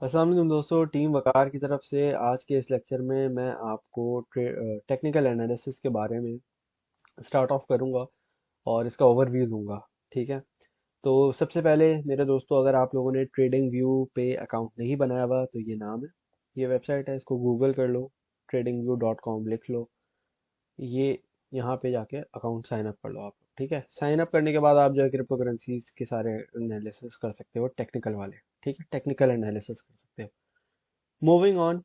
अस्सलाम वालेकुम दोस्तों, टीम वकार की तरफ से आज के इस लेक्चर में मैं आपको टेक्निकल एनालिसिस के बारे में स्टार्ट ऑफ करूंगा और इसका ओवरव्यू दूंगा। ठीक है। तो सबसे पहले मेरे दोस्तों, अगर आप लोगों ने ट्रेडिंग व्यू पे अकाउंट नहीं बनाया हुआ तो ये नाम है, ये वेबसाइट है, इसको गूगल कर लो, tradingview.com लिख लो। ये यहाँ पे जाके अकाउंट साइन अप कर लो आप। ठीक है। साइन अप करने के बाद आप जो है क्रिप्टो करेंसीज के सारे एनालिसिस कर सकते हो, टेक्निकल वाले। ठीक है, टेक्निकल एनालिसिस कर सकते हो। मूविंग ऑन,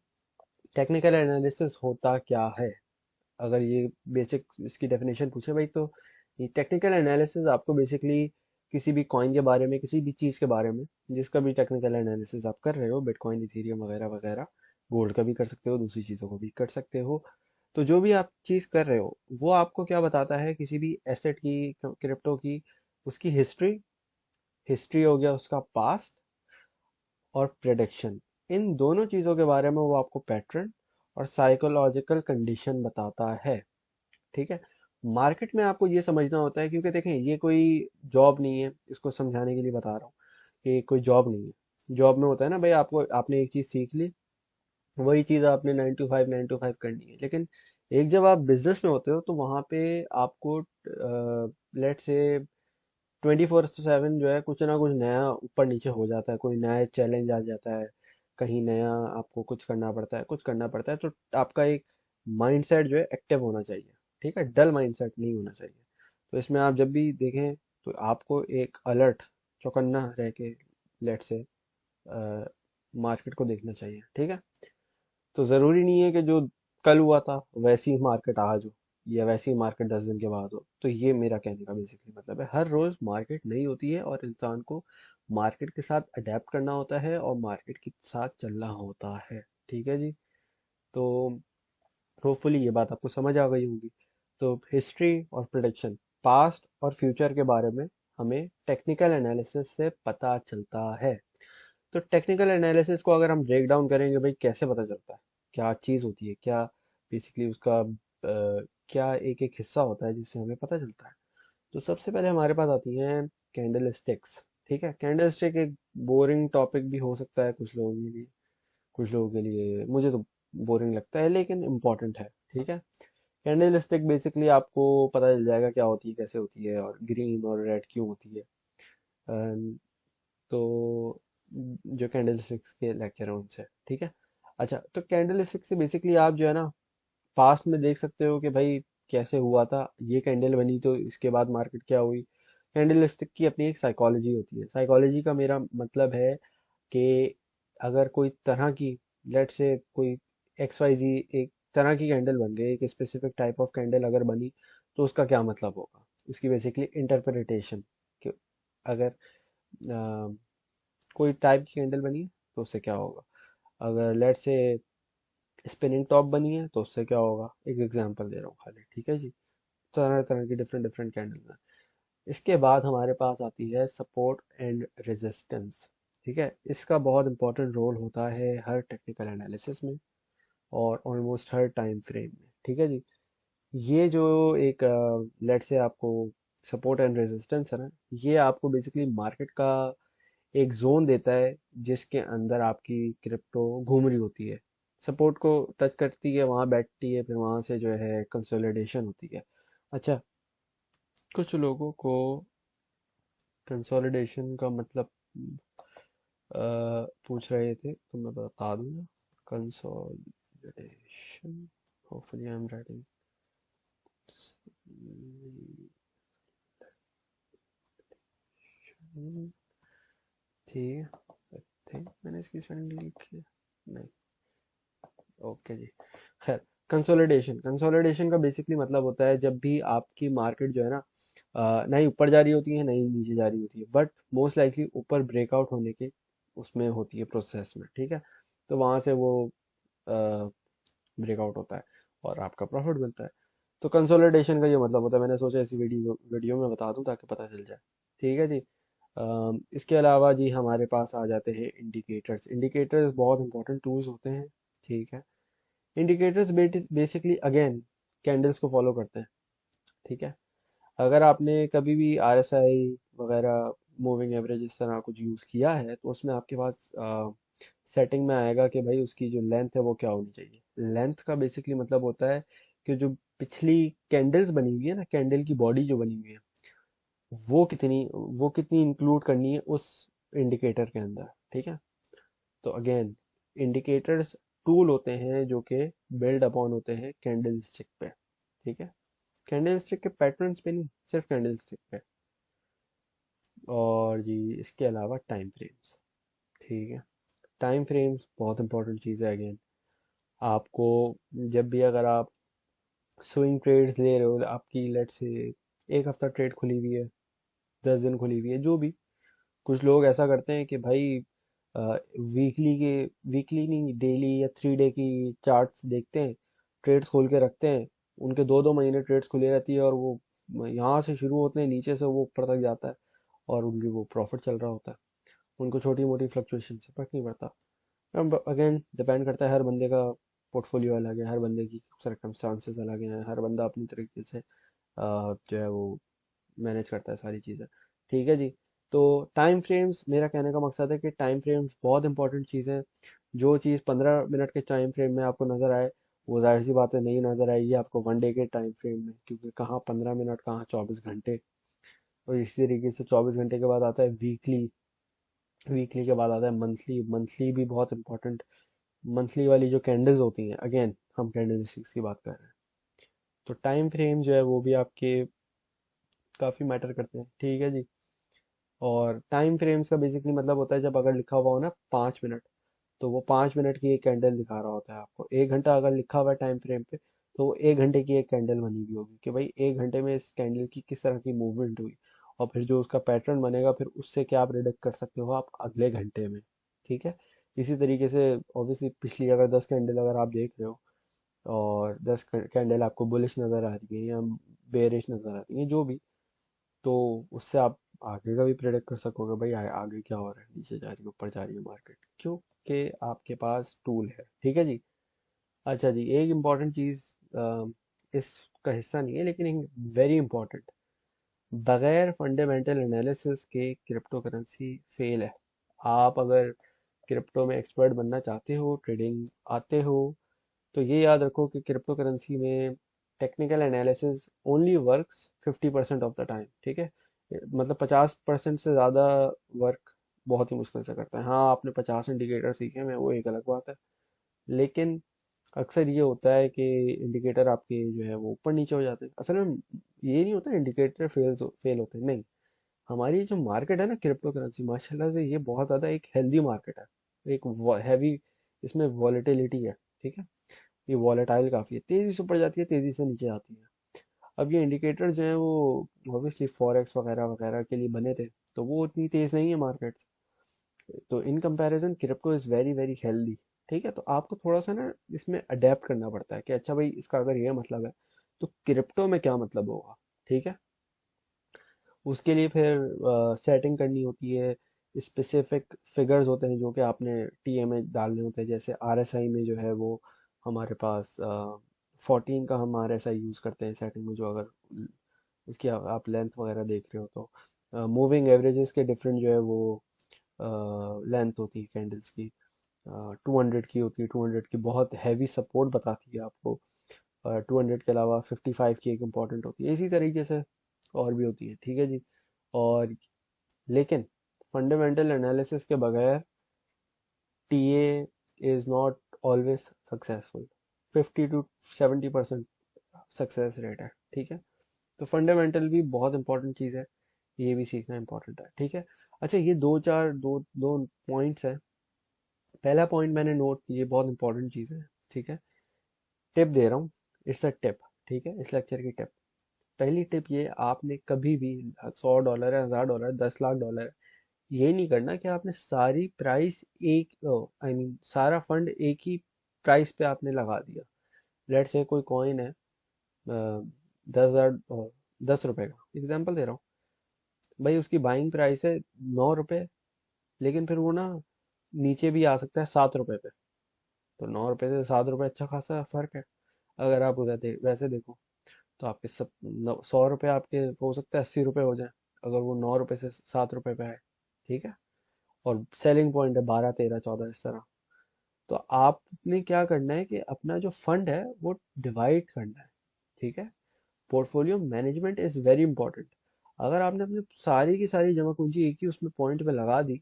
टेक्निकल एनालिसिस होता क्या है? अगर ये बेसिक इसकी डेफिनेशन पूछे भाई, तो ये टेक्निकल एनालिसिस आपको बेसिकली किसी भी कॉइन के बारे में, किसी भी चीज़ के बारे में, जिसका भी टेक्निकल एनालिसिस आप कर रहे हो, बिटकॉइन, इथेरियम वगैरह वगैरह, गोल्ड का भी कर सकते हो, दूसरी चीज़ों को भी कर सकते हो। तो जो भी आप चीज़ कर रहे हो वो आपको क्या बताता है, किसी भी एसेट की, क्रिप्टो की, उसकी हिस्ट्री, हिस्ट्री हो गया उसका पास्ट, और प्रेडिक्शन। इन दोनों चीज़ों के बारे में वो आपको पैटर्न और साइकोलॉजिकल कंडीशन बताता है। ठीक है। मार्केट में आपको ये समझना होता है, क्योंकि देखें ये कोई जॉब नहीं है, इसको समझाने के लिए बता रहा हूँ कि कोई जॉब नहीं है। जॉब में होता है ना भाई, आपको आपने एक चीज़ सीख ली, वही चीज़ आपने 9 to 5 करनी है। लेकिन एक जब आप बिजनेस में होते हो तो वहाँ पे आपको लेट से 24/7 जो है कुछ ना कुछ नया ऊपर नीचे हो जाता है, कोई नया चैलेंज आ जाता है, कहीं नया आपको कुछ करना पड़ता है, कुछ करना पड़ता है। तो आपका एक माइंडसेट जो है एक्टिव होना चाहिए। ठीक है, डल माइंडसेट नहीं होना चाहिए। तो इसमें आप जब भी देखें तो आपको एक अलर्ट, चौकन्ना रह के, लेट से मार्केट को देखना चाहिए। ठीक है। तो ज़रूरी नहीं है कि जो कल हुआ था वैसी ही मार्केट आज हो, या वैसी ही मार्केट 10 दिन के बाद हो। तो ये मेरा कहने का बेसिकली मतलब है, हर रोज़ मार्केट नई होती है और इंसान को मार्केट के साथ अडेप्ट करना होता है और मार्केट के साथ चलना होता है। ठीक है जी। तो होपफुली ये बात आपको समझ आ गई होगी। तो हिस्ट्री और प्रोडिक्शन, पास्ट और फ्यूचर के बारे में हमें टेक्निकल एनालिसिस से पता चलता है। तो टेक्निकल एनालिसिस को अगर हम ब्रेक डाउन करेंगे भाई, कैसे पता चलता है, क्या चीज़ होती है, क्या बेसिकली उसका क्या एक एक हिस्सा होता है जिससे हमें पता चलता है। तो सबसे पहले हमारे पास आती हैं कैंडल स्टिक्स। ठीक है, कैंडल स्टिक एक बोरिंग टॉपिक भी हो सकता है कुछ लोगों के लिए, कुछ लोगों के लिए, मुझे तो बोरिंग लगता है लेकिन इम्पॉर्टेंट है। ठीक है। कैंडल स्टिक बेसिकली आपको पता चल जाएगा क्या होती है, कैसे होती है, और ग्रीन और रेड क्यों होती है। तो जो कैंडल स्टिक्स के लेक्चर हैं उनसे। ठीक है। अच्छा, तो कैंडल स्टिक से बेसिकली आप जो है ना पास्ट में देख सकते हो कि भाई कैसे हुआ था, ये कैंडल बनी तो इसके बाद मार्केट क्या हुई। कैंडल स्टिक की अपनी एक साइकोलॉजी होती है। साइकोलॉजी का मेरा मतलब है कि अगर कोई तरह की, लेट से कोई XYZ एक तरह की कैंडल बन गई, एक स्पेसिफिक टाइप ऑफ कैंडल अगर बनी, तो उसका क्या मतलब होगा, उसकी बेसिकली इंटरप्रिटेशन। अगर कोई टाइप की कैंडल बनी है तो उससे क्या होगा, अगर लेट से स्पिनिंग टॉप बनी है तो उससे क्या होगा। एक एग्जांपल दे रहा हूँ खाली। ठीक है जी। तरह तरह की डिफरेंट डिफरेंट कैंडल हैं। इसके बाद हमारे पास आती है सपोर्ट एंड रेजिस्टेंस। ठीक है, इसका बहुत इंपॉर्टेंट रोल होता है हर टेक्निकल एनालिसिस में और ऑलमोस्ट हर टाइम फ्रेम में। ठीक है जी। ये जो एक लेट से आपको सपोर्ट एंड रेजिस्टेंस है ना, ये आपको बेसिकली मार्केट का एक जोन देता है जिसके अंदर आपकी क्रिप्टो घूम रही होती है। सपोर्ट को टच करती है, वहां बैठती है, फिर वहां से जो है कंसोलिडेशन होती है। अच्छा, कुछ लोगों को कंसोलिडेशन का मतलब पूछ रहे थे तो मैं बता दूंगा। Consolidation, hopefully I am writing, थी थी मैंने इसकी स्पेलिंग लिखी है, नहीं। ओके जी। खैर, कंसोलिडेशन, कंसोलिडेशन का बेसिकली मतलब होता है जब भी आपकी मार्केट जो है ना ना ही ऊपर जा रही होती है ना ही नीचे जा रही होती है, बट मोस्ट लाइकली ऊपर ब्रेकआउट होने के उसमें होती है प्रोसेस में। ठीक है। तो वहां से वो ब्रेकआउट होता है और आपका प्रॉफिट बनता है। तो कंसोलिडेशन का ये मतलब होता है, मैंने सोचा इसी वीडियो वीडियो में बता दूं ताकि पता चल जाए। ठीक है जी। इसके अलावा जी हमारे पास आ जाते हैं इंडिकेटर्स। इंडिकेटर्स बहुत इंपॉर्टेंट टूल्स होते हैं। ठीक है। इंडिकेटर्स बेसिकली अगेन कैंडल्स को फॉलो करते हैं। ठीक है। अगर आपने कभी भी RSI वगैरह, मूविंग एवरेज, इस तरह कुछ यूज़ किया है तो उसमें आपके पास सेटिंग में आएगा कि भाई उसकी जो लेंथ है वो क्या होनी चाहिए। लेंथ का बेसिकली मतलब होता है कि जो पिछली कैंडल्स बनी हुई है ना, कैंडल की बॉडी जो बनी हुई है, वो कितनी इंक्लूड करनी है उस इंडिकेटर के अंदर, ठीक है। तो अगेन, इंडिकेटर्स टूल होते हैं जो कि बिल्ड अपॉन होते हैं कैंडल स्टिक पे, ठीक है। कैंडल स्टिक के पैटर्न्स पे नहीं, सिर्फ कैंडल स्टिक पे। और जी इसके अलावा टाइम फ्रेम्स, ठीक है। टाइम फ्रेम्स बहुत इंपॉर्टेंट चीज़ है। अगेन, आपको जब भी अगर आप स्विंग ट्रेड्स ले रहे हो, आपकी लेट से एक हफ्ता ट्रेड खुली हुई है, 10 दिन खुली हुई है, जो भी, कुछ लोग ऐसा करते हैं कि भाई वीकली के वीकली नहीं, डेली या 3 डे की चार्ट्स देखते हैं, ट्रेड्स खोल के रखते हैं, उनके 2-2 महीने ट्रेड्स खुली रहती है, और वो यहाँ से शुरू होते हैं, नीचे से वो ऊपर तक जाता है, और उनकी वो प्रॉफिट चल रहा होता है। उनको छोटी मोटी फ्लक्चुएशन से फर्क नहीं पड़ता। अब अगेन डिपेंड करता है, हर बंदे का पोर्टफोलियो अलग है, हर बंदे की सर्कमस्टांसेस अलग हैं, हर बंदा अपनी तरीके से जो है वो मैनेज करता है सारी चीज़ें, ठीक है जी। तो टाइम फ्रेम्स, मेरा कहने का मकसद है कि टाइम फ्रेम्स बहुत इंपॉर्टेंट चीज़ है। जो चीज़ 15 मिनट के टाइम फ्रेम में आपको नज़र आए, वो जाहिर सी बात है नहीं नज़र आएगी आपको 1 डे के टाइम फ्रेम में, क्योंकि कहाँ 15 मिनट, कहाँ 24 घंटे। और इसी तरीके से 24 घंटे के बाद आता है वीकली, वीकली के बाद आता है मंथली। मंथली भी बहुत इंपॉर्टेंट। मंथली वाली जो कैंडल्स होती हैं, अगेन हम कैंडल स्टिक्स की बात कर रहे हैं, तो टाइम फ्रेम जो है वो भी आपके काफ़ी मैटर करते हैं, ठीक है जी। और टाइम फ्रेम्स का बेसिकली मतलब होता है, जब अगर लिखा हुआ हो ना 5 मिनट, तो वो 5 मिनट की एक कैंडल दिखा रहा होता है आपको। 1 घंटा अगर लिखा हुआ है टाइम फ्रेम पे, तो वो 1 घंटे की एक कैंडल बनी हुई होगी कि भाई 1 घंटे में इस कैंडल की किस तरह की मूवमेंट हुई, और फिर जो उसका पैटर्न बनेगा, फिर उससे क्या आप प्रिडिक्ट कर सकते हो आप अगले घंटे में, ठीक है। इसी तरीके से ऑब्वियसली पिछली अगर 10 कैंडल अगर आप देख रहे हो, और 10 कैंडल आपको बुलिश नज़र आ रही है या बेरिश नज़र आ रही है, जो भी, तो उससे आप आगे का भी प्रेडिक्ट कर सकोगे भाई आगे क्या हो रहा है, नीचे जा रही है, ऊपर जा रही है मार्केट, क्योंकि आपके पास टूल है, ठीक है जी। अच्छा जी, एक इम्पॉर्टेंट चीज़ इसका हिस्सा नहीं है, लेकिन एक वेरी इंपॉर्टेंट, बगैर फंडामेंटल एनालिसिस के क्रिप्टो करेंसी फेल है। आप अगर क्रिप्टो में एक्सपर्ट बनना चाहते हो, ट्रेडिंग आते हो, तो ये याद रखो कि क्रिप्टो करेंसी में technical analysis only works 50% of the time, ठीक है। मतलब 50% से ज़्यादा वर्क बहुत ही मुश्किल से करता है। हाँ, आपने 50 इंडिकेटर सीखे हैं, वो एक अलग बात है, लेकिन अक्सर ये होता है कि इंडिकेटर आपके जो है वो ऊपर नीचे हो जाते हैं। असल में ये नहीं होता इंडिकेटर फेल होते हैं, नहीं। हमारी जो मार्केट है ना क्रिप्टो करेंसी, माशाल्लाह से ये बहुत ज़्यादा एक हेल्दी मार्केट है। एक हैवी इसमें वॉलेटिलिटी है, ठीक है। ये वॉलेटाइल काफ़ी है, तेज़ी से ऊपर जाती है, तेज़ी से नीचे आती है। अब ये इंडिकेटर जो हैं वो ऑब्वियसली फॉरेक्स वगैरह वगैरह के लिए बने थे, तो वो उतनी तेज़ नहीं है मार्केट। तो in comparison crypto is very very healthy, ठीक है। तो आपको थोड़ा सा ना इसमें अडेप्ट करना पड़ता है कि अच्छा भाई इसका अगर ये मतलब है, तो क्रिप्टो में क्या मतलब होगा, ठीक है। उसके लिए फिर सेटिंग करनी होती है, स्पेसिफिक फिगर्स होते हैं जो कि आपने टीए में डालने होते हैं। जैसे आरएसआई में जो है वो हमारे पास 14 का हम आरएसआई यूज़ करते हैं सेटिंग में, जो अगर उसकी आप लेंथ वगैरह देख रहे हो, तो मूविंग एवरेजेस के डिफरेंट जो है वो लेंथ होती है कैंडल्स की। 200 की होती है, 200 की बहुत हैवी सपोर्ट बताती है आपको। 200 के अलावा 55 की एक इम्पॉर्टेंट होती है, इसी तरीके से और भी होती है, ठीक है जी। और लेकिन फंडामेंटल एनालिसिस के बगैर TA is not always successful. 50 to 70% success rate है, ठीक है। तो फंडामेंटल भी बहुत इंपॉर्टेंट चीज़ है, ये भी सीखना इंपॉर्टेंट है, ठीक है। अच्छा, ये दो चार दो दो पॉइंट्स हैं। पहला पॉइंट मैंने नोट, ये बहुत इंपॉर्टेंट चीज़ है, ठीक है। टिप दे रहा हूँ, इट्स अ टिप, ठीक है, इस लेक्चर की टिप। पहली टिप ये, आपने कभी भी $100 है, $1000 है, 10 लाख डॉलर है, ये नहीं करना कि आपने सारी प्राइस एक आई मीन सारा फंड एक ही प्राइस पे आपने लगा दिया। लेट से कोई कॉइन है 10 रुपए का, एग्जाम्पल दे रहा हूँ, भाई उसकी बाइंग प्राइस है 9 रुपए, लेकिन फिर वो ना नीचे भी आ सकता है 7 रुपए पे। तो 9 रुपए से 7 रुपए अच्छा खासा फर्क है। अगर आप उधर वैसे देखो, तो आपके 100 रुपये आपके हो सकता है 80 रुपये हो जाए, अगर वो 9 रुपए से 7 रुपए पे है, ठीक है। और सेलिंग पॉइंट है 12 13 14 इस तरह। तो आपने क्या करना है कि अपना जो फंड है वो डिवाइड करना है, ठीक है। Portfolio management is very important. अगर आपने अपनी सारी की सारी जमा पूंजी एक ही उसमें पॉइंट पे लगा दी,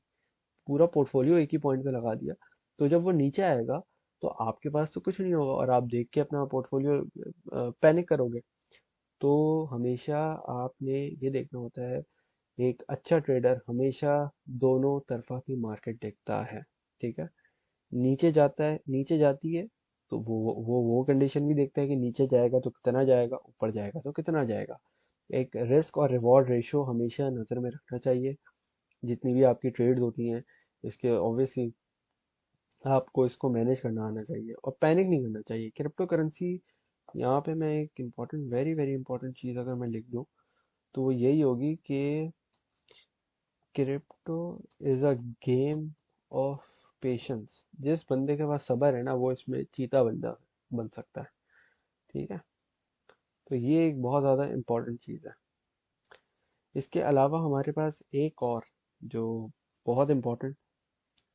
पूरा पोर्टफोलियो एक ही पॉइंट पे लगा दिया, तो जब वो नीचे आएगा तो आपके पास तो कुछ नहीं होगा और आप देख के अपना पोर्टफोलियो पैनिक करोगे। तो हमेशा आपने ये देखना होता है, एक अच्छा ट्रेडर हमेशा दोनों तरफा की मार्केट देखता है, ठीक है। नीचे जाता है, नीचे जाती है, तो वो कंडीशन भी देखता है कि नीचे जाएगा तो कितना जाएगा, ऊपर जाएगा तो कितना जाएगा। एक रिस्क और रिवॉर्ड रेशियो हमेशा नज़र में रखना चाहिए जितनी भी आपकी ट्रेड्स होती हैं। इसके ऑब्वियसली आपको इसको मैनेज करना आना चाहिए और पैनिक नहीं करना चाहिए। क्रिप्टो करेंसी, यहाँ पे मैं एक इम्पॉर्टेंट, वेरी वेरी इंपॉर्टेंट चीज़ अगर मैं लिख दूँ तो वो यही होगी कि crypto is a game of patience. जिस बंदे के पास सब्र है ना वो इसमें चीता बन सकता है, ठीक है। तो ये एक बहुत ज़्यादा इम्पोर्टेंट चीज़ है। इसके अलावा हमारे पास एक और जो बहुत इम्पोर्टेंट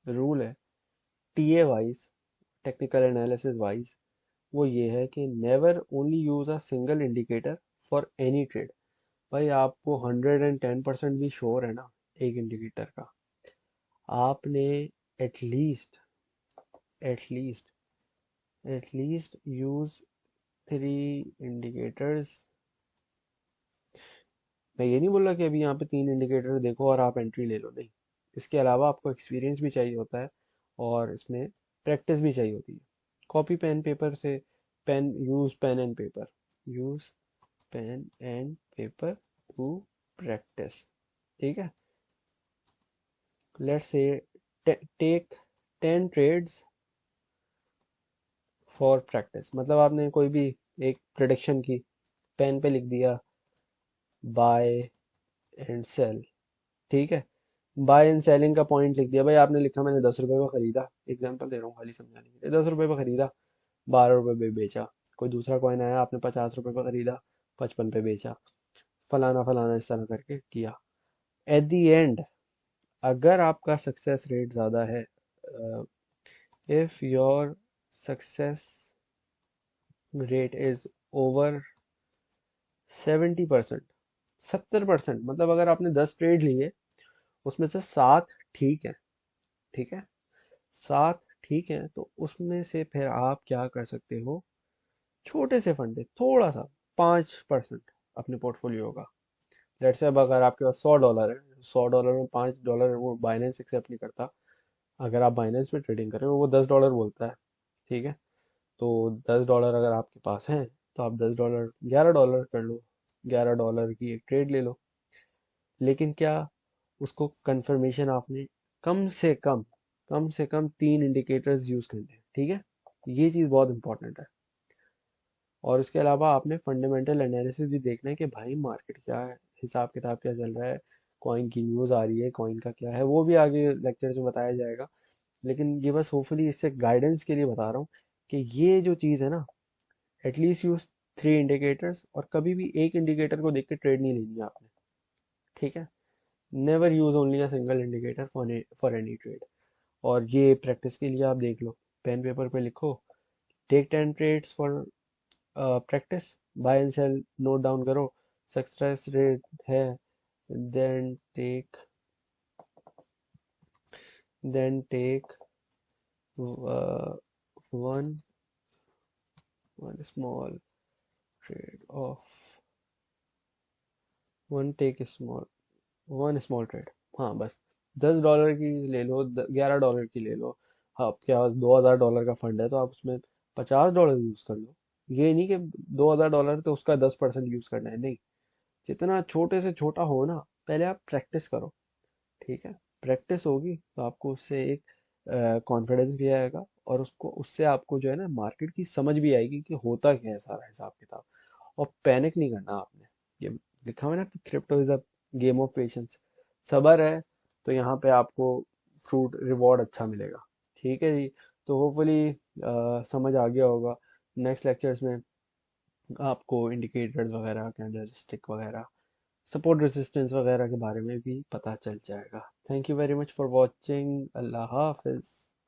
रूल है, TA wise, technical analysis wise, वो ये है कि never only use a single indicator for any trade. भाई आपको 110% भी श्योर है ना एक इंडिकेटर का, आपने at least at least at least use 3 indicators. मैं ये नहीं बोल रहा कि अभी यहाँ पे 3 इंडिकेटर देखो और आप एंट्री ले लो, नहीं। इसके अलावा आपको एक्सपीरियंस भी चाहिए होता है और इसमें प्रैक्टिस भी चाहिए होती है। कॉपी पेन पेपर से, pen use pen and paper, use pen and paper to practice, ठीक है। Let's say take 10 trades for practice. मतलब आपने कोई भी एक प्रिडिक्शन की, पेन पे लिख दिया बाय एंड सेल, ठीक है। बाय एंड सेलिंग का पॉइंट लिख दिया। भाई आपने लिखा मैंने 10 रुपए में खरीदा, एग्जांपल दे रहा हूँ खाली समझाने के लिए, 10 रुपए में खरीदा, 12 रुपए में बेचा। कोई दूसरा कॉइन आया, आपने 50 रुपए में खरीदा, 55 पे बेचा, फलाना फलाना इस तरह करके किया। एट दी एंड अगर आपका सक्सेस रेट ज़्यादा है, if your success rate is over 70%, 70%, मतलब अगर आपने 10 ट्रेड लिए उसमें से 7 ठीक है, ठीक है, 7 ठीक है, तो उसमें से फिर आप क्या कर सकते हो, छोटे से फंडे थोड़ा सा, 5% अपने पोर्टफोलियो का। लेट्स से अब अगर आपके पास $100 है, $100 में $5 वो बाइनेंस एक्सेप्ट नहीं करता। अगर आप बाइनेंस में ट्रेडिंग करें वो $10 बोलता है, ठीक है। तो $10 अगर आपके पास हैं तो आप $10, $11 कर लो, $11 की एक ट्रेड ले लो। लेकिन क्या, उसको कंफर्मेशन आपने कम से कम 3 इंडिकेटर्स यूज करने हैं, ठीक है। ये चीज़ बहुत इंपॉर्टेंट है। और उसके अलावा आपने फंडामेंटल एनालिसिस भी देखना है कि भाई मार्केट क्या है, हिसाब किताब क्या चल रहा है, कॉइन की न्यूज़ आ रही है, कॉइन का क्या है, वो भी आगे लेक्चर में बताया जाएगा। लेकिन ये बस होपफुली इससे गाइडेंस के लिए बता रहा हूँ कि ये जो चीज़ है ना, एटलीस्ट यूज 3 इंडिकेटर्स, और कभी भी एक इंडिकेटर को देख के ट्रेड नहीं लेनी है आपने, ठीक है। Never use only a single indicator for any trade. और ये प्रैक्टिस के लिए आप देख लो, पेन पेपर पे लिखो, take 10 trades for practice, buy and sell note down करो, सक्सेस रेट है, then take then take one one small trade of one take small one small trade. हाँ बस, $10 की ले लो, $11 की ले लो। हाँ, आपके पास $2,000 का फंड है तो आप उसमें $50 यूज कर लो। ये नहीं कि $2,000 तो उसका 10% यूज करना है, नहीं। जितना छोटे से छोटा हो ना, पहले आप प्रैक्टिस करो, ठीक है। प्रैक्टिस होगी तो आपको उससे एक कॉन्फिडेंस भी आएगा और उसको उससे आपको जो है ना मार्केट की समझ भी आएगी कि होता क्या है सारा हिसाब किताब। और पैनिक नहीं करना आपने। ये लिखा हुआ है ना, crypto is a game of patience. सब्र है तो यहाँ पे आपको फ्रूट रिवॉर्ड अच्छा मिलेगा, ठीक है जी। तो होपफुली समझ आ गया होगा। नेक्स्ट लेक्चर्स में आपको इंडिकेटर्स वगैरह, कैंडलस्टिक वगैरह, सपोर्ट रेजिस्टेंस वगैरह के बारे में भी पता चल जाएगा। Thank you very much for watching. अल्लाह हाफिज़।